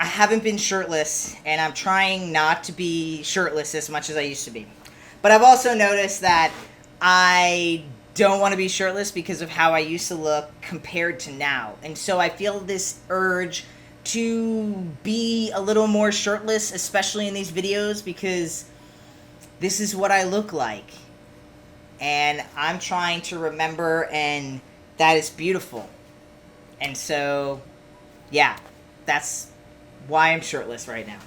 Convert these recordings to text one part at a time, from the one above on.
I haven't been shirtless, and I'm trying not to be shirtless as much as I used to be. But I've also noticed that I don't want to be shirtless because of how I used to look compared to now. And so I feel this urge to be a little more shirtless, especially in these videos, because this is what I look like. And I'm trying to remember, and that is beautiful. And so, yeah, that's why I'm shirtless right now.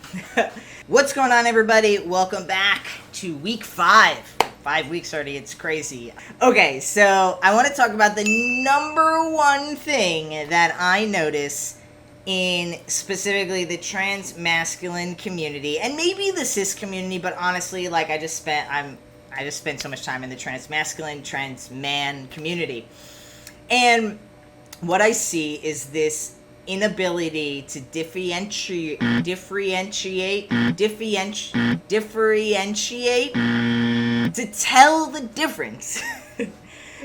What's going on, everybody? Welcome back to week 5. 5 weeks already, it's crazy. Okay, so I want to talk about the number one thing that I notice in specifically the trans masculine community, and maybe the cis community, but honestly, like I just spent so much time in the trans masculine, trans man community. And what I see is this inability to differentiate to tell the difference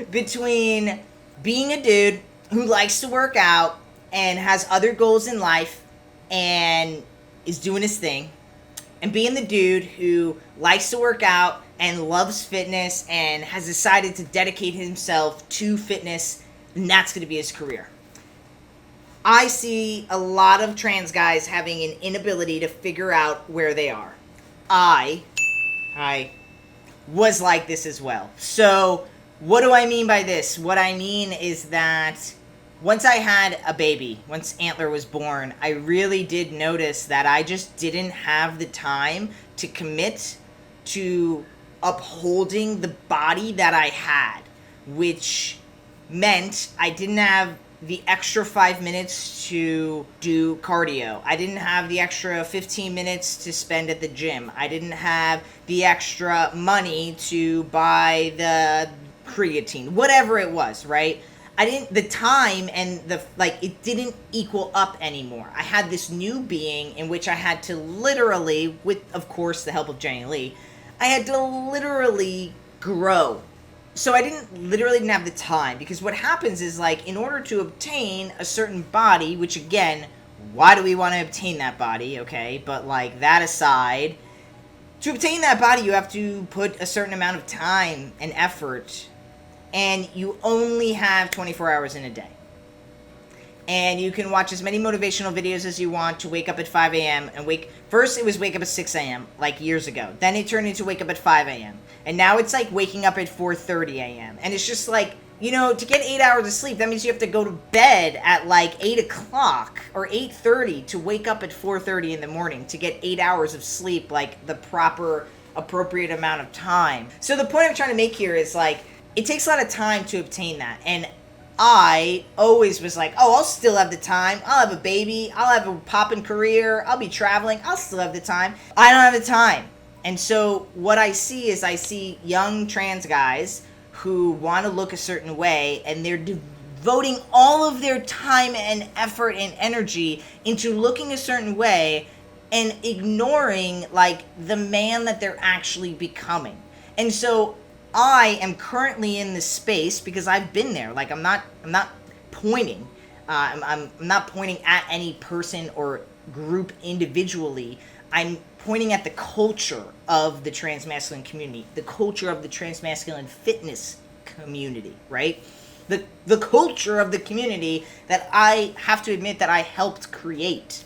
between being a dude who likes to work out and has other goals in life and is doing his thing, and being the dude who likes to work out and loves fitness and has decided to dedicate himself to fitness, and that's going to be his career. I see a lot of trans guys having an inability to figure out where they are. I was like this as well. So what do I mean by this? What I mean is that once I had a baby, once Antler was born, I really did notice that I just didn't have the time to commit to upholding the body that I had, which meant I didn't have the extra 5 minutes to do cardio. I didn't have the extra 15 minutes to spend at the gym. I didn't have the extra money to buy the creatine, whatever it was, right? The time and it didn't equal up anymore. I had this new being in which I had to literally, with, of course, the help of Jenny Lee, I had to literally grow. So I didn't have the time, because what happens is, like, in order to obtain a certain body, which again, why do we want to obtain that body, okay? But like, that aside, to obtain that body, you have to put a certain amount of time and effort, and you only have 24 hours in a day. And you can watch as many motivational videos as you want to wake up at 5 a.m. and first it was wake up at 6 a.m. like years ago. Then it turned into wake up at 5 a.m. And now it's like waking up at 4:30 a.m. And it's just like, to get 8 hours of sleep, that means you have to go to bed at like 8 o'clock or 8:30 to wake up at 4:30 in the morning to get 8 hours of sleep, like the proper, appropriate amount of time. So the point I'm trying to make here is, like, it takes a lot of time to obtain that. And I always was like, oh, I'll still have the time. I'll have a baby. I'll have a poppin' career. I'll be traveling. I'll still have the time. I don't have the time. And so what I see young trans guys who want to look a certain way, and they're devoting all of their time and effort and energy into looking a certain way and ignoring, like, the man that they're actually becoming. And so I am currently in this space because I've been there. Like, I'm not pointing. I'm not pointing at any person or group individually. I'm pointing at the culture of the trans masculine community, the culture of the trans masculine fitness community, right? The culture of the community that I have to admit that I helped create.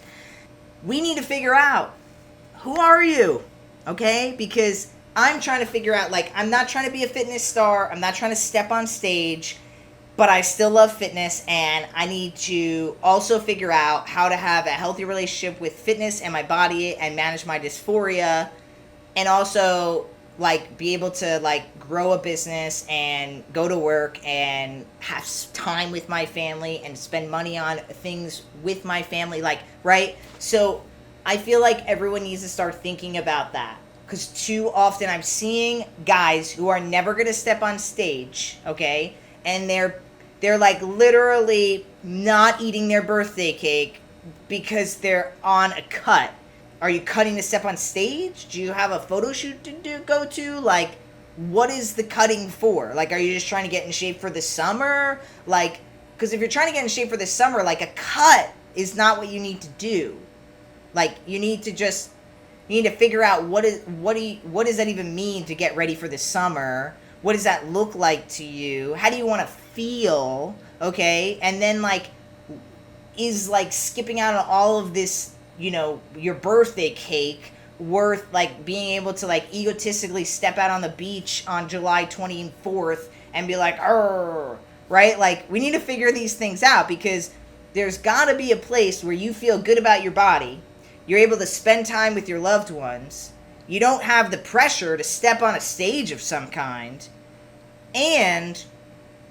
We need to figure out, who are you? Okay? Because I'm trying to figure out, like, I'm not trying to be a fitness star. I'm not trying to step on stage, but I still love fitness, and I need to also figure out how to have a healthy relationship with fitness and my body and manage my dysphoria, and also, like, be able to, like, grow a business and go to work and have time with my family and spend money on things with my family, like, right? So I feel like everyone needs to start thinking about that. Because too often I'm seeing guys who are never going to step on stage, okay? And they're like literally not eating their birthday cake because they're on a cut. Are you cutting to step on stage? Do you have a photo shoot to go to? Like, what is the cutting for? Like, are you just trying to get in shape for the summer? Like, because if you're trying to get in shape for the summer, like, a cut is not what you need to do. Like, you need to figure out what does that even mean to get ready for the summer? What does that look like to you? How do you want to feel? Okay? And then, like, is, like, skipping out on all of this, your birthday cake worth, like, being able to, like, egotistically step out on the beach on July 24th and be like, "Arr," right? Like, we need to figure these things out, because there's got to be a place where you feel good about your body. You're able to spend time with your loved ones. You don't have the pressure to step on a stage of some kind. And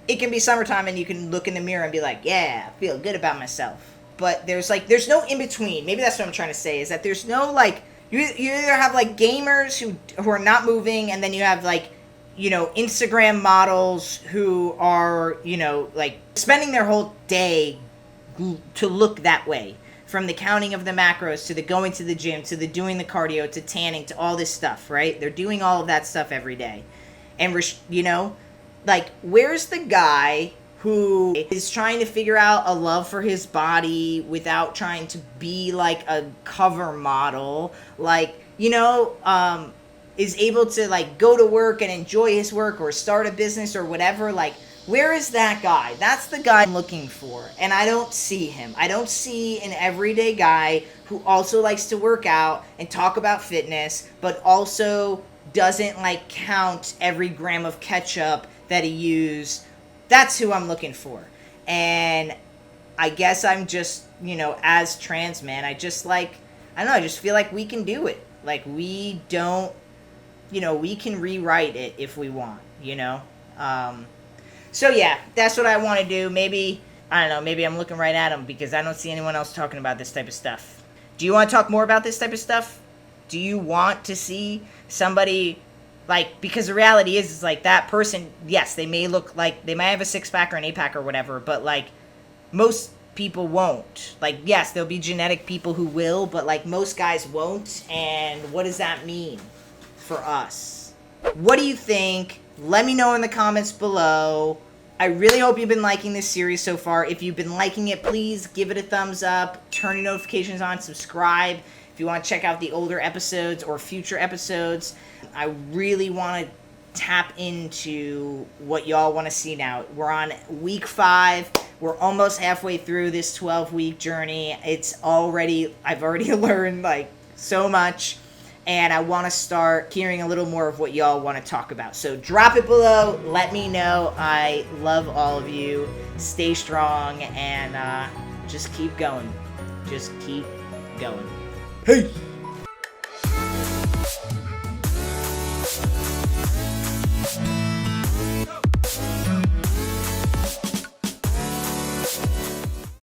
it can be summertime and you can look in the mirror and be like, yeah, I feel good about myself. But there's no in between. Maybe that's what I'm trying to say, is that there's no, like, you either have, like, gamers who are not moving, and then you have, like, Instagram models who are, like, spending their whole day to look that way. From the counting of the macros, to the going to the gym, to the doing the cardio, to tanning, to all this stuff, right? They're doing all of that stuff every day. And, like, where's the guy who is trying to figure out a love for his body without trying to be, like, a cover model? Like, is able to, like, go to work and enjoy his work or start a business or whatever? Like, where is that guy? That's the guy I'm looking for. And I don't see him. I don't see an everyday guy who also likes to work out and talk about fitness, but also doesn't, like, count every gram of ketchup that he used. That's who I'm looking for. And I guess I'm just, as trans man, I just, like, I don't know, I just feel like we can do it. Like, we don't, we can rewrite it if we want, So, yeah, that's what I want to do. Maybe, I don't know, maybe I'm looking right at him because I don't see anyone else talking about this type of stuff. Do you want to talk more about this type of stuff? Do you want to see somebody, like, because the reality is like, that person, yes, they may look like, they might have a six-pack or an eight-pack or whatever, but, like, most people won't. Like, yes, there'll be genetic people who will, but, like, most guys won't. And what does that mean for us? What do you think? Let me know in the comments below. I really hope you've been liking this series so far. If you've been liking it, please give it a thumbs up, turn your notifications on, subscribe. If you want to check out the older episodes or future episodes, I really want to tap into what y'all want to see now. We're on week 5. We're almost halfway through this 12-week journey. I've already learned, like, so much. And I want to start hearing a little more of what y'all want to talk about. So drop it below. Let me know. I love all of you. Stay strong and just keep going. Just keep going. Peace.